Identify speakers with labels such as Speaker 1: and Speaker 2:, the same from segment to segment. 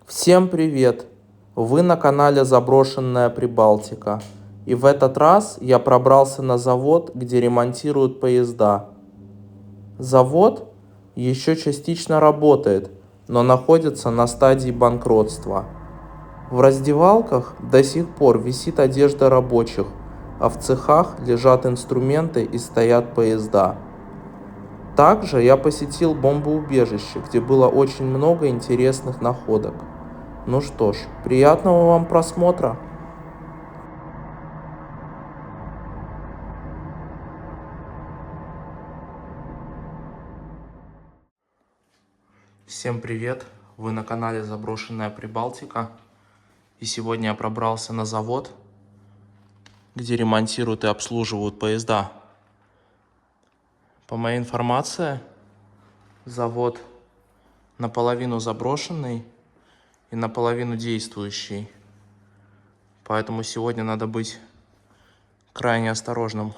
Speaker 1: Всем привет! Вы на канале Заброшенная Прибалтика. И в этот раз я пробрался на завод, где ремонтируют поезда. Завод еще частично работает, но находится на стадии банкротства. В раздевалках до сих пор висит одежда рабочих, а в цехах лежат инструменты и стоят поезда. Также я посетил бомбоубежище, где было очень много интересных находок. Ну что ж, приятного вам просмотра. Всем привет! Вы на канале Заброшенная Прибалтика. И сегодня я пробрался на завод, где ремонтируют и обслуживают поезда. По моей информации, завод наполовину заброшенный и наполовину действующий. Поэтому сегодня надо быть крайне осторожным.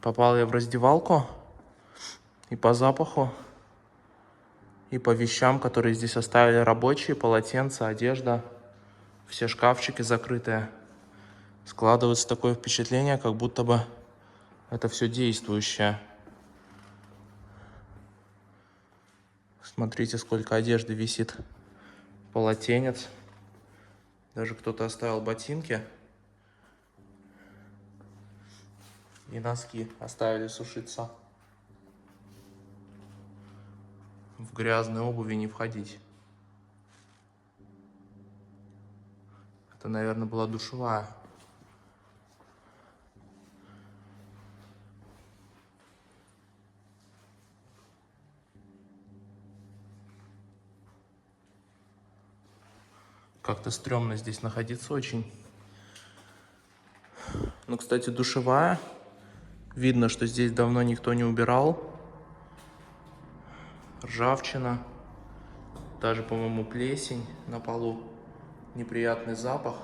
Speaker 1: Попал я в раздевалку, и по запаху, и по вещам, которые здесь оставили рабочие, полотенца, одежда, все шкафчики закрытые. Складывается такое впечатление, как будто бы это все действующее. Смотрите, сколько одежды висит. Полотенец. Даже кто-то оставил ботинки. И носки оставили сушиться. В грязной обуви не входить. Это, наверное, была душевая. Как-то стрёмно здесь находиться очень. Ну, кстати, душевая. Видно, что здесь давно никто не убирал. Ржавчина. Даже, по-моему, плесень на полу. Неприятный запах.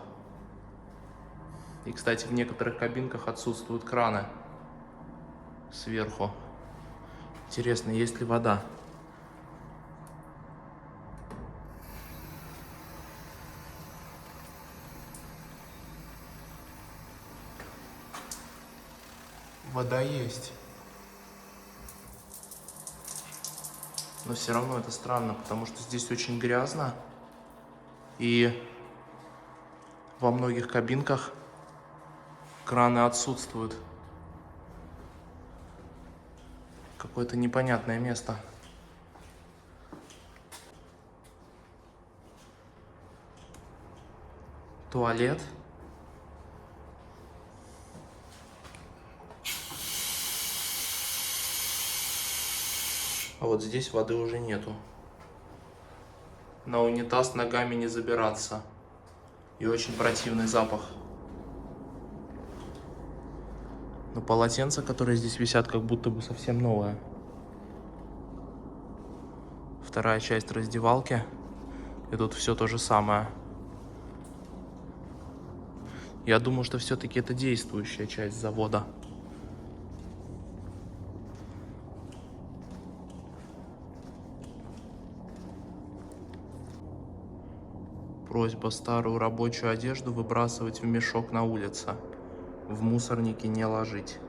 Speaker 1: И, кстати, в некоторых кабинках отсутствуют краны сверху. Интересно, есть ли вода? Вода есть. Но все равно это странно, потому что здесь очень грязно. И во многих кабинках краны отсутствуют. Какое-то непонятное место. Туалет. А вот здесь воды уже нету. На унитаз ногами не забираться. И очень противный запах. Но полотенца, которые здесь висят, как будто бы совсем новое. Вторая часть раздевалки. И тут все то же самое. Я думаю, что все-таки это действующая часть завода. Просьба старую рабочую одежду выбрасывать в мешок на улице. В мусорнике не ложить.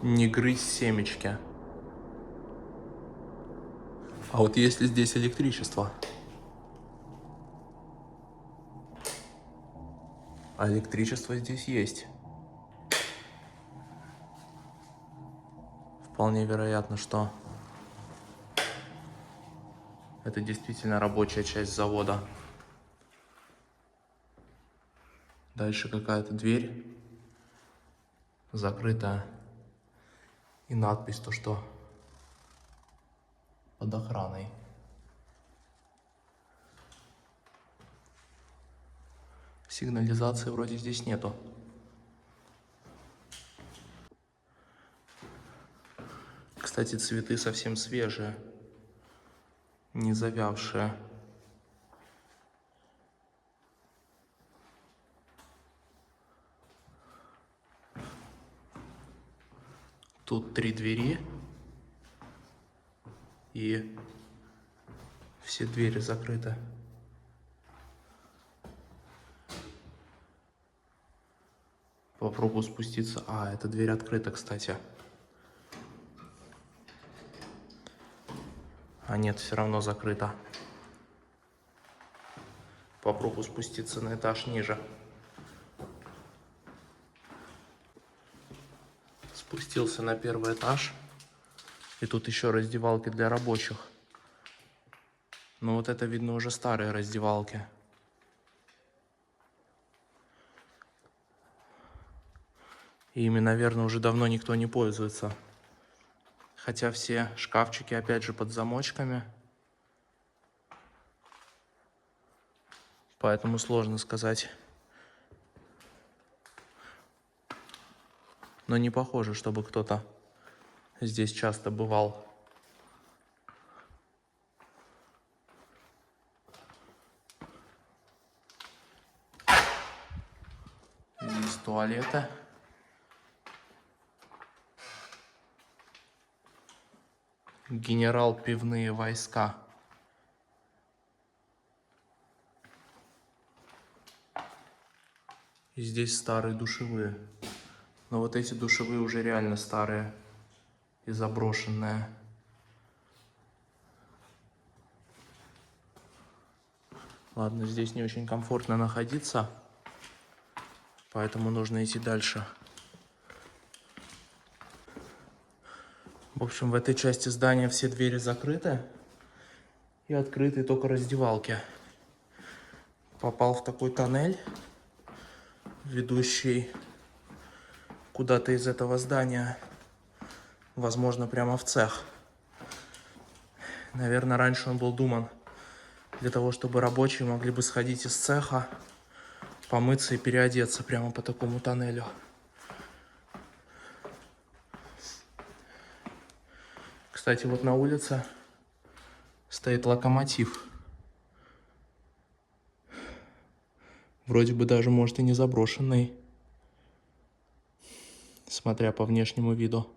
Speaker 1: Не грызть семечки. А вот если здесь электричество? А электричество здесь есть. Вполне вероятно, что это действительно рабочая часть завода. Дальше какая-то дверь закрытая. И надпись, то что под охраной. Сигнализации вроде здесь нету. Кстати, цветы совсем свежие, не завявшие. Тут 3 двери. И все двери закрыты. Попробую спуститься. А, эта дверь открыта, кстати. А нет, все равно закрыта. Попробую спуститься на этаж ниже. Спустился на 1-й этаж. И тут еще раздевалки для рабочих. Но вот это, видно, уже старые раздевалки. И ими, наверное, уже давно никто не пользуется. Хотя все шкафчики, опять же, под замочками. Поэтому сложно сказать. Но не похоже, чтобы кто-то здесь часто бывал. Здесь туалеты. Генерал пивные войска. И здесь старые душевые. Но вот эти душевые уже реально старые и заброшенные. Ладно, здесь не очень комфортно находиться, поэтому нужно идти дальше. В общем, в этой части здания все двери закрыты и открыты только раздевалки. Попал в такой тоннель, ведущий куда-то из этого здания, возможно, прямо в цех. Наверное, раньше он был думан для того, чтобы рабочие могли бы сходить из цеха, помыться и переодеться прямо по такому тоннелю. Кстати, вот на улице стоит локомотив. Вроде бы даже, может, и не заброшенный, смотря по внешнему виду.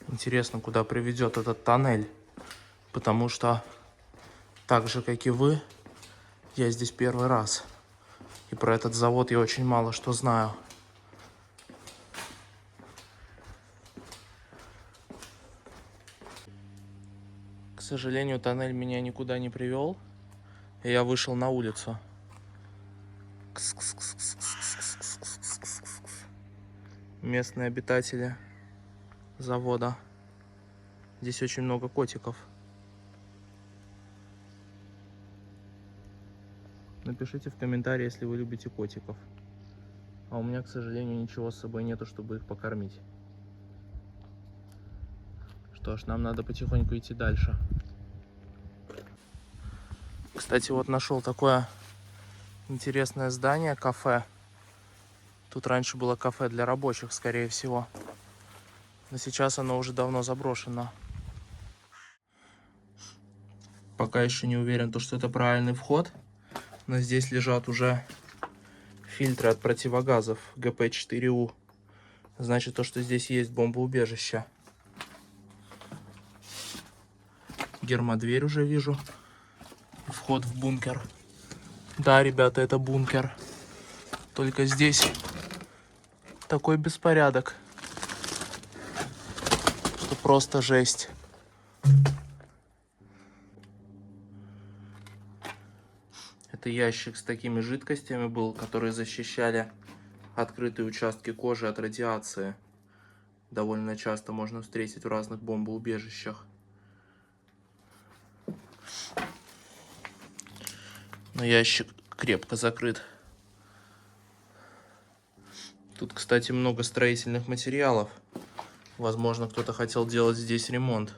Speaker 1: Интересно, куда приведет этот тоннель, потому что, так же, как и вы, я здесь 1-й раз. И про этот завод я очень мало что знаю. К сожалению, тоннель меня никуда не привел, и я вышел на улицу. Местные обитатели завода. Здесь очень много котиков. Напишите в комментарии, если вы любите котиков. А у меня, к сожалению, ничего с собой нету, чтобы их покормить. Что ж, нам надо потихоньку идти дальше. Кстати, вот нашел такое интересное здание, кафе. Тут раньше было кафе для рабочих, скорее всего. Но сейчас оно уже давно заброшено. Пока еще не уверен, что это правильный вход. Но здесь лежат уже фильтры от противогазов ГП-4У. Значит, то, что здесь есть бомбоубежище. Гермодверь уже вижу. Вход в бункер. Да, ребята, это бункер. Только здесь такой беспорядок, что просто жесть. Это ящик с такими жидкостями был, которые защищали открытые участки кожи от радиации. Довольно часто можно встретить в разных бомбоубежищах. Но ящик крепко закрыт. Тут, кстати, много строительных материалов. Возможно, кто-то хотел делать здесь ремонт,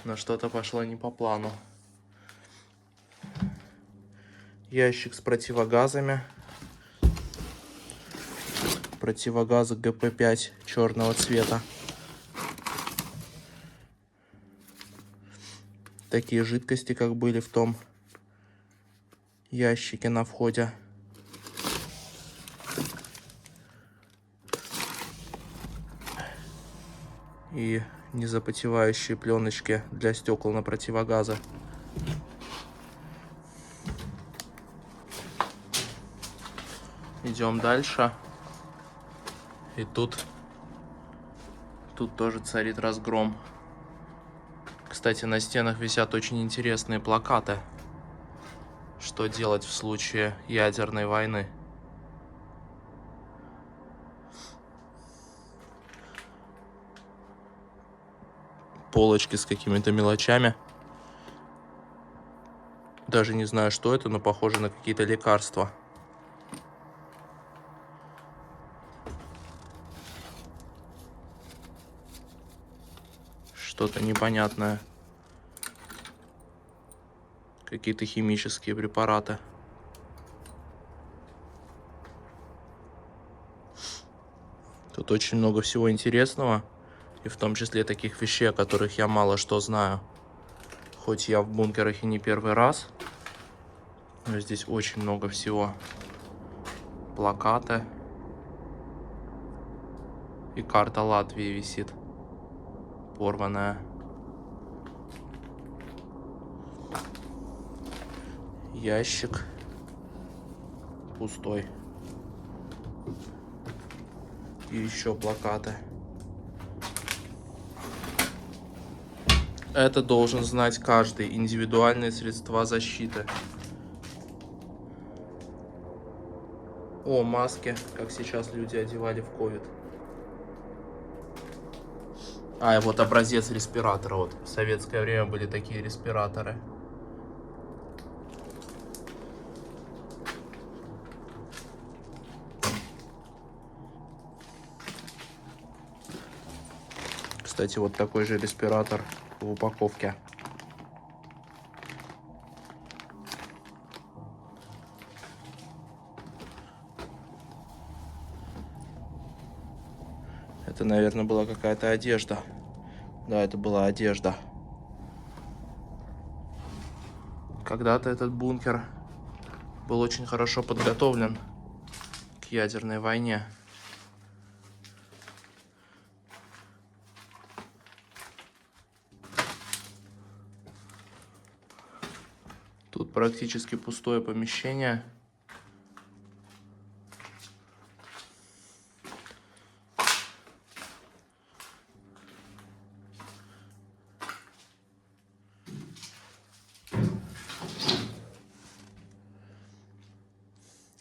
Speaker 1: но что-то пошло не по плану. Ящик с противогазами. Противогазы ГП-5 черного цвета. такие жидкости, как были в том ящике на входе. И незапотевающие пленочки для стекол на противогазы. Идем дальше. И тут тоже царит разгром. Кстати, на стенах висят очень интересные плакаты. Что делать в случае ядерной войны? Полочки с какими-то мелочами. Даже не знаю, что это, но похоже на какие-то лекарства. Что-то непонятное. Какие-то химические препараты. Тут очень много всего интересного. И в том числе таких вещей, о которых я мало что знаю. Хоть я в бункерах и не первый раз. Но здесь очень много всего. Плакаты. И карта Латвии висит. Порванная. Ящик. Пустой. И еще плакаты. Это должен знать каждый. Индивидуальные средства защиты. О, маски, как сейчас люди одевали в ковид. А, и вот образец респиратора. Вот в советское время были такие респираторы. Кстати, вот такой же респиратор в упаковке. Это, наверное, была какая-то одежда. Да, это была одежда. Когда-то этот бункер был очень хорошо подготовлен к ядерной войне. Тут практически пустое помещение.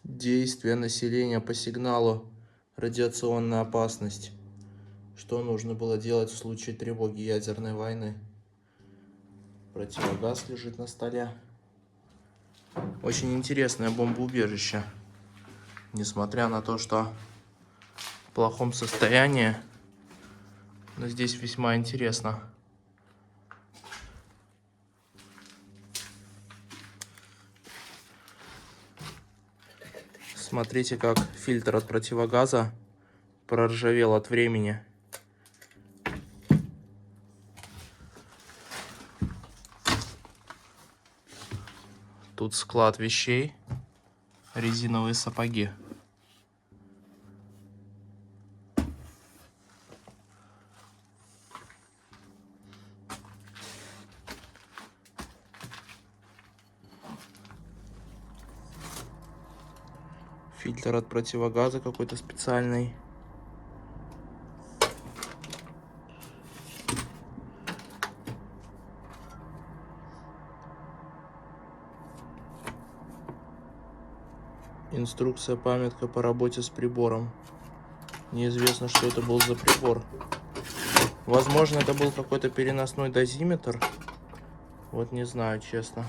Speaker 1: Действие населения по сигналу радиационная опасность. Что нужно было делать в случае тревоги ядерной войны? Противогаз лежит на столе. Очень интересное бомбоубежище. Несмотря на то, что в плохом состоянии, но здесь весьма интересно. Смотрите, как фильтр от противогаза проржавел от времени. Тут склад вещей, резиновые сапоги. Фильтр от противогаза какой-то специальный. Инструкция, памятка по работе с прибором. Неизвестно, что это был за прибор. Возможно, это был какой-то переносной дозиметр. Вот не знаю, честно.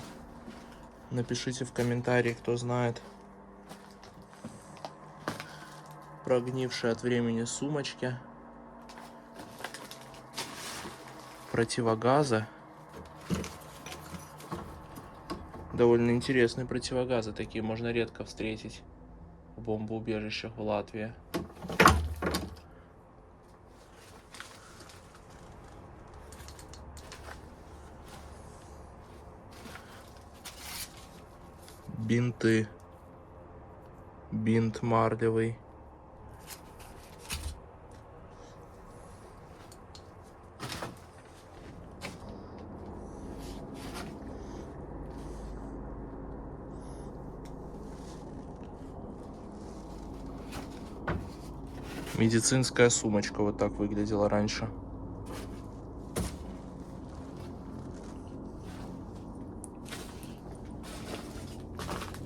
Speaker 1: Напишите в комментарии, кто знает. Прогнившие от времени сумочки. Противогазы. Довольно интересные противогазы. Такие можно редко встретить в бомбоубежищах в Латвии. бинты. Бинт марлевый. Медицинская сумочка вот так выглядела раньше.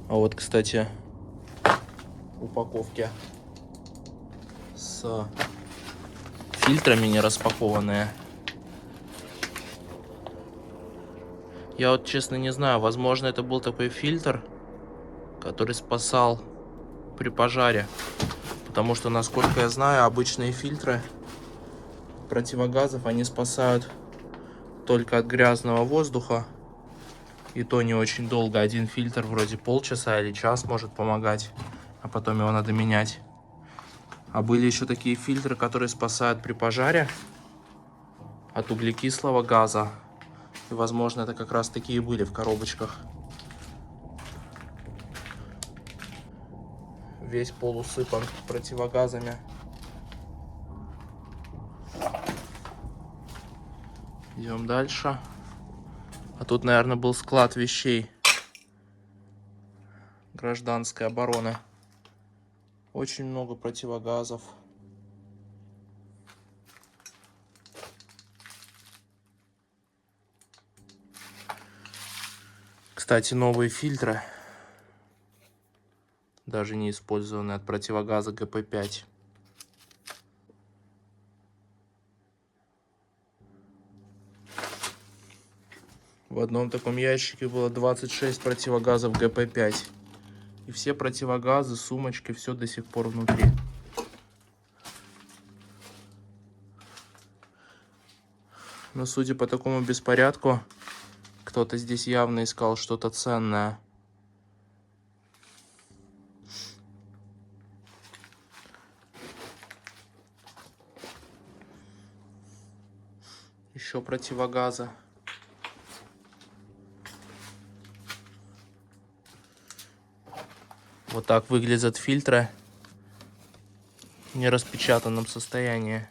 Speaker 1: А вот, кстати, упаковки с фильтрами не распакованные. Я вот честно не знаю, возможно, это был такой фильтр, который спасал при пожаре. Потому что, насколько я знаю, обычные фильтры противогазов, они спасают только от грязного воздуха. И то не очень долго. Один фильтр вроде полчаса или час может помогать, а потом его надо менять. А были еще такие фильтры, которые спасают при пожаре от углекислого газа. И, возможно, это как раз такие были в коробочках. Весь пол усыпан противогазами. Идем дальше. А тут, наверное, был склад вещей гражданской обороны. Очень много противогазов. Кстати, новые фильтры, даже не использованные, от противогаза ГП-5. В одном таком ящике было 26 противогазов ГП-5. И все противогазы, сумочки, все до сих пор внутри. Но судя по такому беспорядку, кто-то здесь явно искал что-то ценное. Еще противогазы. Вот так выглядят фильтры в нераспечатанном состоянии.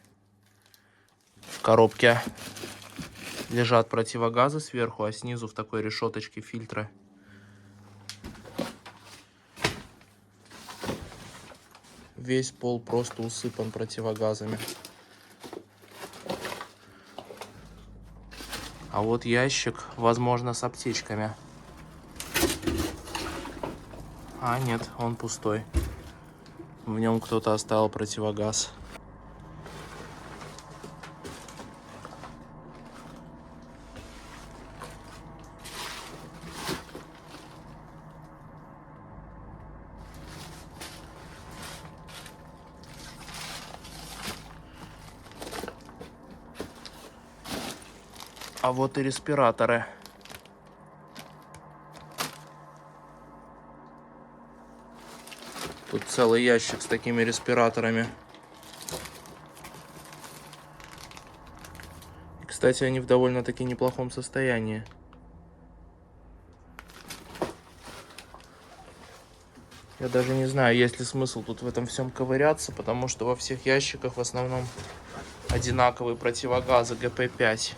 Speaker 1: В коробке лежат противогазы сверху, а снизу в такой решеточке фильтры. Весь пол просто усыпан противогазами. А вот ящик, возможно, с аптечками. А, нет, он пустой. В нем кто-то оставил противогаз. А вот и респираторы. Тут целый ящик с такими респираторами. И, кстати, они в довольно-таки неплохом состоянии. Я даже не знаю, есть ли смысл тут в этом всем ковыряться, потому что во всех ящиках в основном одинаковые противогазы ГП-5.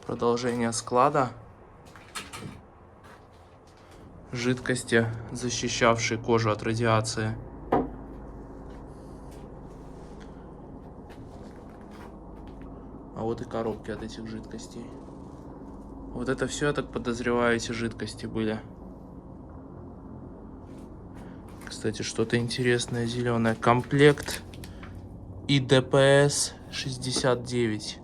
Speaker 1: Продолжение склада. Жидкости, защищавшие кожу от радиации. А вот и коробки от этих жидкостей. Вот это все, я так подозреваю, эти жидкости были. Кстати, что-то интересное зеленое. Комплект ИДПС 69.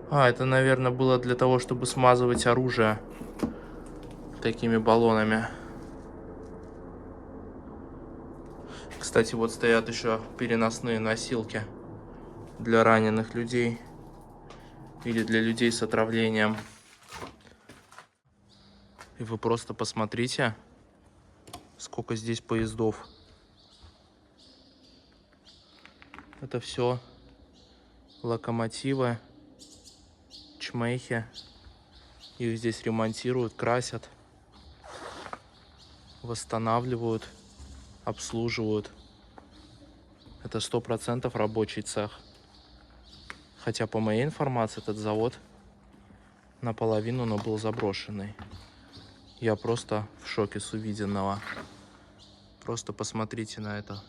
Speaker 1: А, это, наверное, было для того, чтобы смазывать оружие такими баллонами. Кстати, вот стоят еще переносные носилки для раненых людей или для людей с отравлением. И вы просто посмотрите, сколько здесь поездов. Это все локомотивы, чмехи. Их здесь ремонтируют, красят, восстанавливают, обслуживают. Это 100% рабочий цех. Хотя, по моей информации, этот завод наполовину, но был заброшенный. Я просто в шоке с увиденного. Просто посмотрите на это.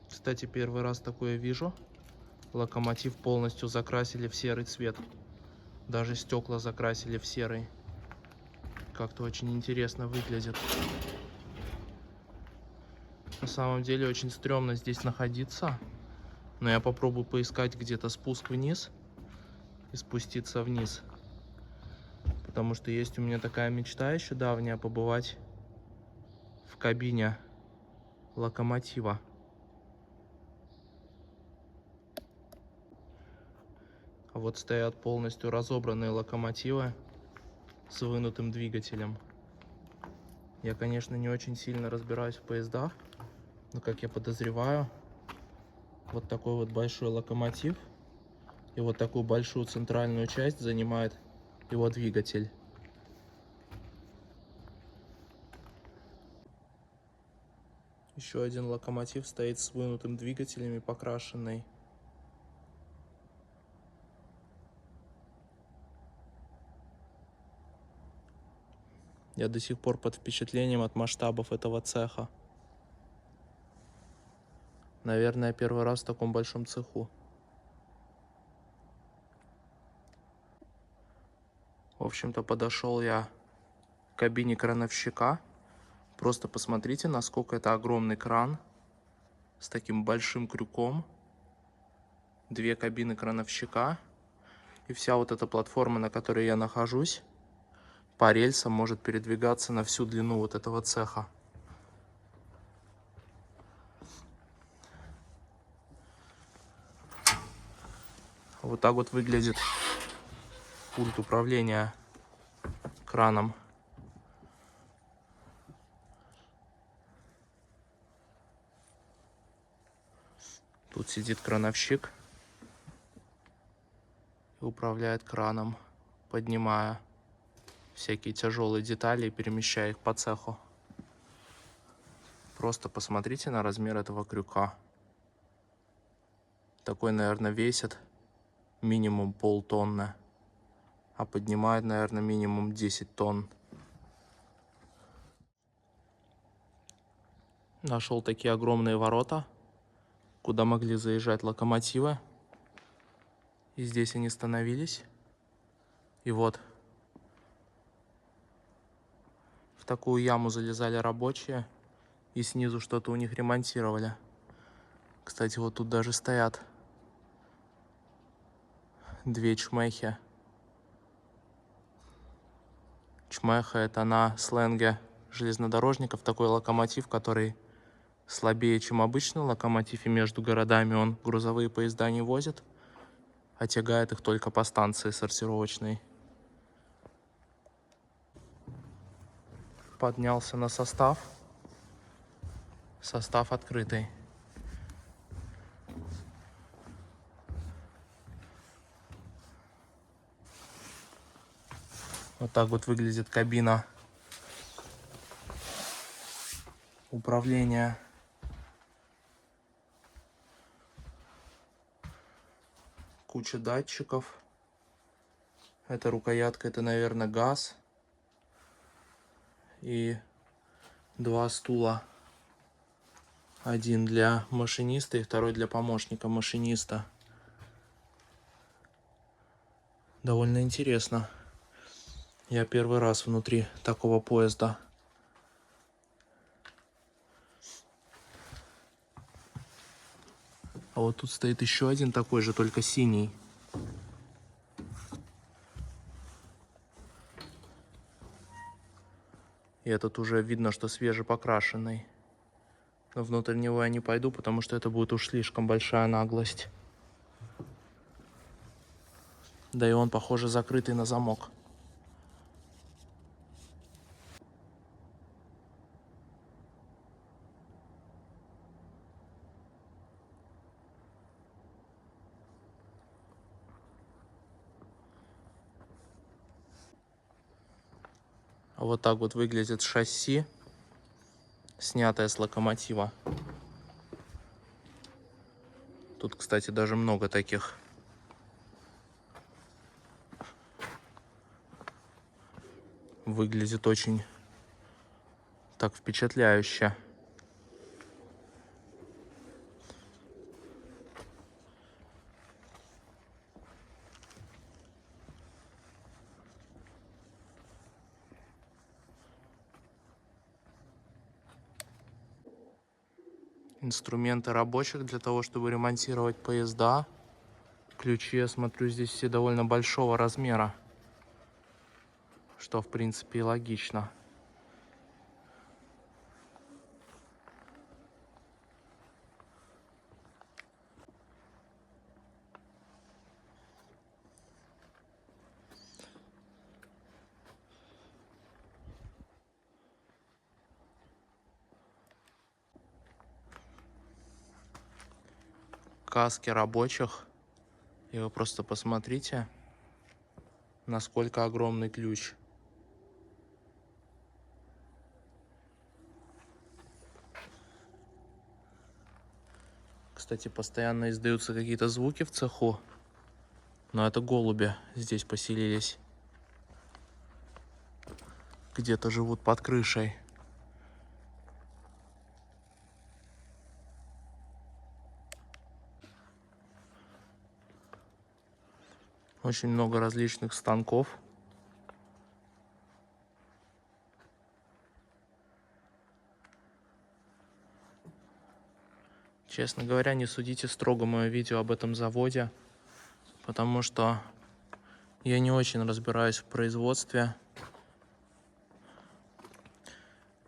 Speaker 1: Кстати, первый раз такое вижу. Локомотив полностью закрасили в серый цвет. Даже стекла закрасили в серый. Как-то очень интересно выглядит. На самом деле очень стрёмно здесь находиться. Но я попробую поискать где-то спуск вниз и спуститься вниз. Потому что есть у меня такая мечта еще давняя — побывать в кабине локомотива. А вот стоят полностью разобранные локомотивы с вынутым двигателем. Я, конечно, не очень сильно разбираюсь в поездах, но, как я подозреваю, вот такой вот большой локомотив и вот такую большую центральную часть занимает его двигатель. Еще один локомотив стоит с вынутым двигателем и покрашенный. Я до сих пор под впечатлением от масштабов этого цеха. Наверное, первый раз в таком большом цеху. В общем-то, подошел я к кабине крановщика. Просто посмотрите, насколько это огромный кран с таким большим крюком. Две кабины крановщика. И вся вот эта платформа, на которой я нахожусь, по рельсам может передвигаться на всю длину вот этого цеха. Вот так вот выглядит пульт управления краном. Тут сидит крановщик и управляет краном, поднимая всякие тяжелые детали и перемещая их по цеху. Просто посмотрите на размер этого крюка. Такой, наверное, весит минимум полтонны, а поднимает, наверное, минимум 10 тонн. Нашел такие огромные ворота, куда могли заезжать локомотивы. И здесь они становились. И вот в такую яму залезали рабочие и снизу что-то у них ремонтировали. Кстати, вот тут даже стоят две чмехи. Чмеха — это на сленге железнодорожников такой локомотив, который слабее, чем обычный локомотив, и между городами он грузовые поезда не возит, а тягает их только по станции сортировочной. Поднялся на состав. Состав открытый. Вот так вот выглядит кабина управления. Куча датчиков. Это рукоятка, это, наверное, газ. И два стула. Один для машиниста и второй для помощника машиниста. Довольно интересно. Я первый раз внутри такого поезда. А вот тут стоит еще один такой же, только синий. И этот уже видно, что свежепокрашенный. Но внутрь него я не пойду, потому что это будет уж слишком большая наглость. Да и он, похоже, закрытый на замок. Вот так вот выглядит шасси, снятое с локомотива. Тут, кстати, даже много таких. Выглядит очень так впечатляюще. Инструменты рабочих для того, чтобы ремонтировать поезда. Ключи, я смотрю, здесь все довольно большого размера, что в принципе и логично. Каски рабочих. И вы просто посмотрите, насколько огромный ключ. Кстати, постоянно издаются какие-то звуки в цеху. Но это голуби здесь поселились. Где-то живут под крышей. Очень много различных станков. Честно говоря, не судите строго мое видео об этом заводе, потому что я не очень разбираюсь в производстве.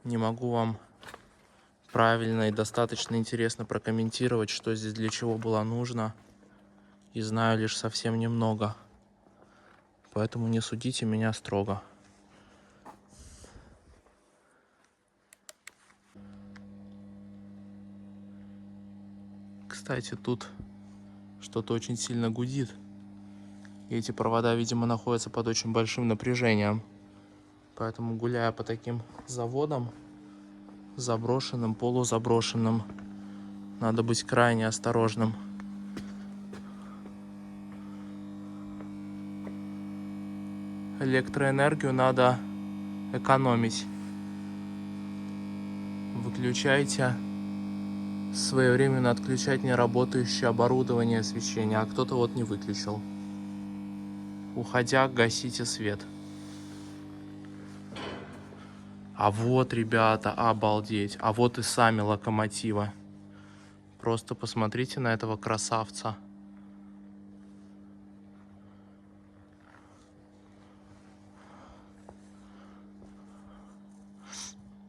Speaker 1: Не могу вам правильно и достаточно интересно прокомментировать, что здесь для чего было нужно. И знаю лишь совсем немного. Поэтому не судите меня строго. Кстати, тут что-то очень сильно гудит. И эти провода, видимо, находятся под очень большим напряжением. Поэтому, гуляя по таким заводам, заброшенным, полузаброшенным, надо быть крайне осторожным. Электроэнергию надо экономить. Выключайте своевременно, отключать неработающее оборудование освещения, а кто-то вот не выключил. Уходя, гасите свет. А вот, ребята, обалдеть. А вот и сами локомотивы. Просто посмотрите на этого красавца.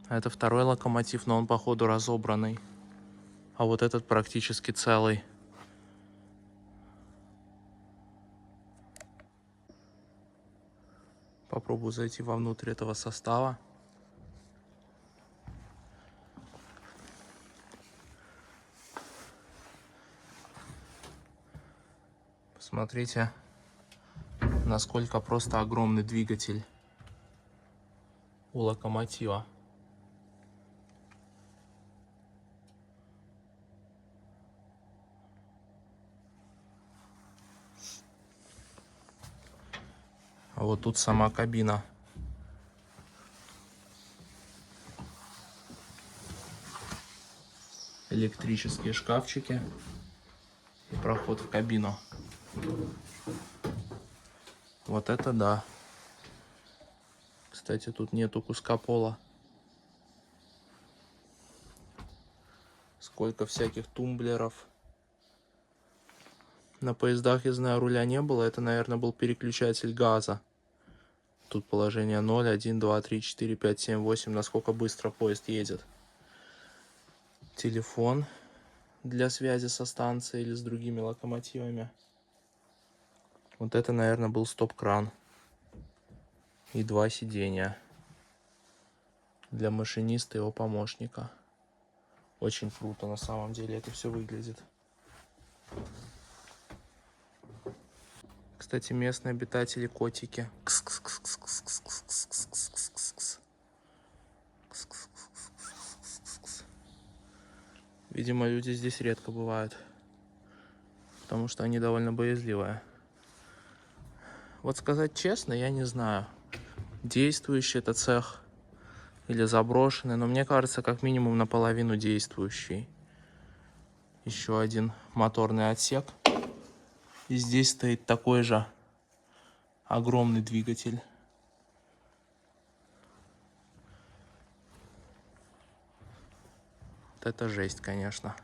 Speaker 1: Это второй локомотив, но он, походу, разобранный. А вот этот практически целый. Попробую зайти вовнутрь этого состава. Посмотрите, насколько просто огромный двигатель у локомотива. А вот тут сама кабина. Электрические шкафчики и проход в кабину. Вот это да. Кстати, тут нету куска пола. Сколько всяких тумблеров. На поездах, я знаю, руля не было. Это, наверное, был переключатель газа. Тут положение 0, 1, 2, 3, 4, 5, 7, 8. Насколько быстро поезд едет. Телефон для связи со станцией или с другими локомотивами. Вот это, наверное, был стоп-кран. И 2 сиденья для машиниста и его помощника. Очень круто на самом деле это все выглядит. Кстати, местные обитатели котики. Видимо, люди здесь редко бывают, потому что они довольно боязливые. Вот сказать честно, я не знаю, действующий это цех или заброшенный, но мне кажется, как минимум наполовину действующий. Еще один моторный отсек. И здесь стоит такой же огромный двигатель. Вот это жесть, конечно.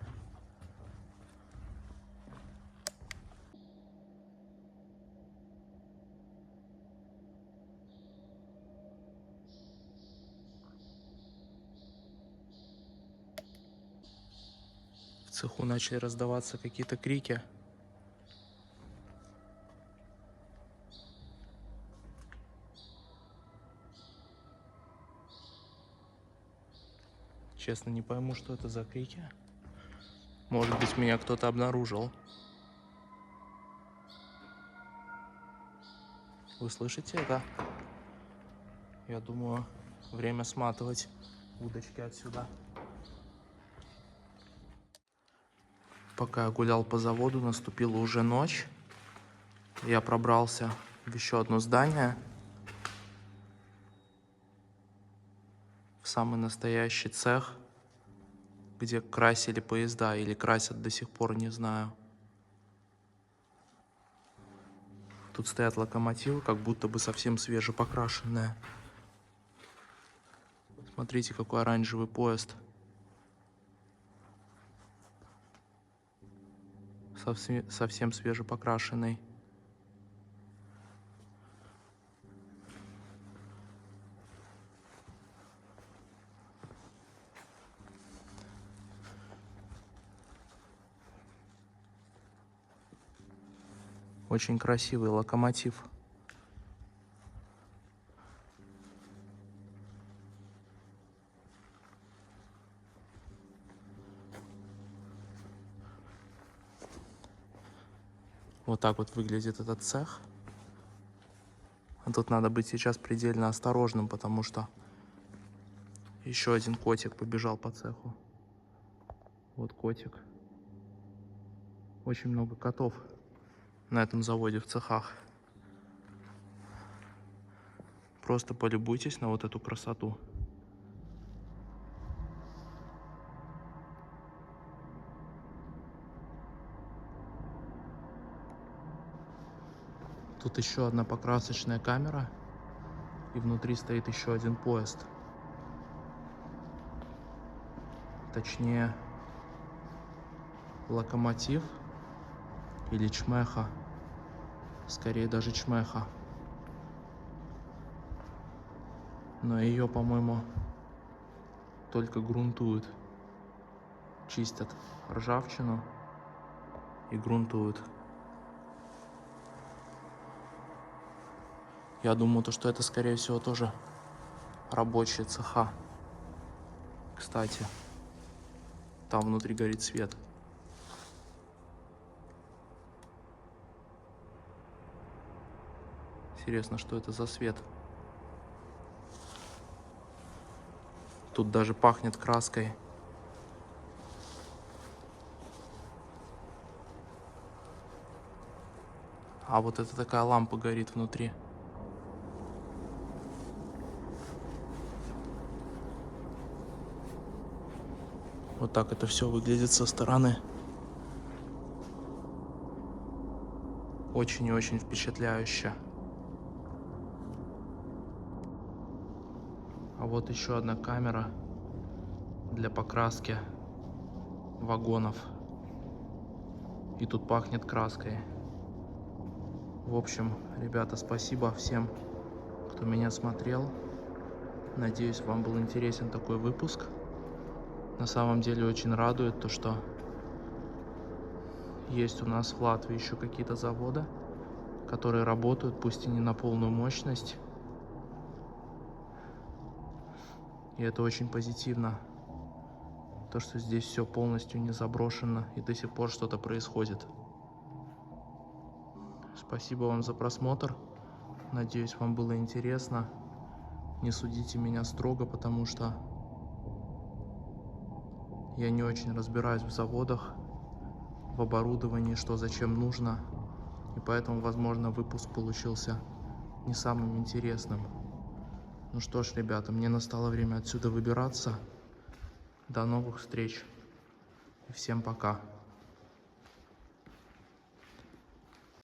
Speaker 1: В цеху начали раздаваться какие-то крики. Честно, не пойму, что это за крики. Может быть, меня кто-то обнаружил. Вы слышите это? Я думаю, время сматывать удочки отсюда. Пока я гулял по заводу, наступила уже ночь. Я пробрался в еще одно здание. В самый настоящий цех, где красили поезда или красят до сих пор, не знаю. Тут стоят локомотивы, как будто бы совсем свежепокрашенные. Смотрите, какой оранжевый поезд. Совсем свежепокрашенный. Очень красивый локомотив. Вот так вот выглядит этот цех. А тут надо быть сейчас предельно осторожным, потому что еще один котик побежал по цеху. Вот котик. Очень много котов на этом заводе в цехах. Просто полюбуйтесь на вот эту красоту. Тут еще одна покрасочная камера. И внутри стоит еще один поезд. Точнее, локомотив или чмеха. Скорее даже чмеха. Но ее, по-моему, только грунтуют. Чистят ржавчину и грунтуют. Я думаю, что это, скорее всего, тоже рабочие цеха. Кстати, там внутри горит свет. Интересно, что это за свет? Тут даже пахнет краской. А вот это такая лампа горит внутри. Вот так это все выглядит со стороны. Очень и очень впечатляюще. А вот еще одна камера для покраски вагонов. И тут пахнет краской. В общем, ребята, спасибо всем, кто меня смотрел. Надеюсь, вам был интересен такой выпуск. На самом деле очень радует то, что есть у нас в Латвии еще какие-то заводы, которые работают, пусть и не на полную мощность. И это очень позитивно. То, что здесь все полностью не заброшено и до сих пор что-то происходит. Спасибо вам за просмотр. Надеюсь, вам было интересно. Не судите меня строго, потому что я не очень разбираюсь в заводах, в оборудовании, что зачем нужно. И поэтому, возможно, выпуск получился не самым интересным. Ну что ж, ребята, мне настало время отсюда выбираться. До новых встреч. И всем пока.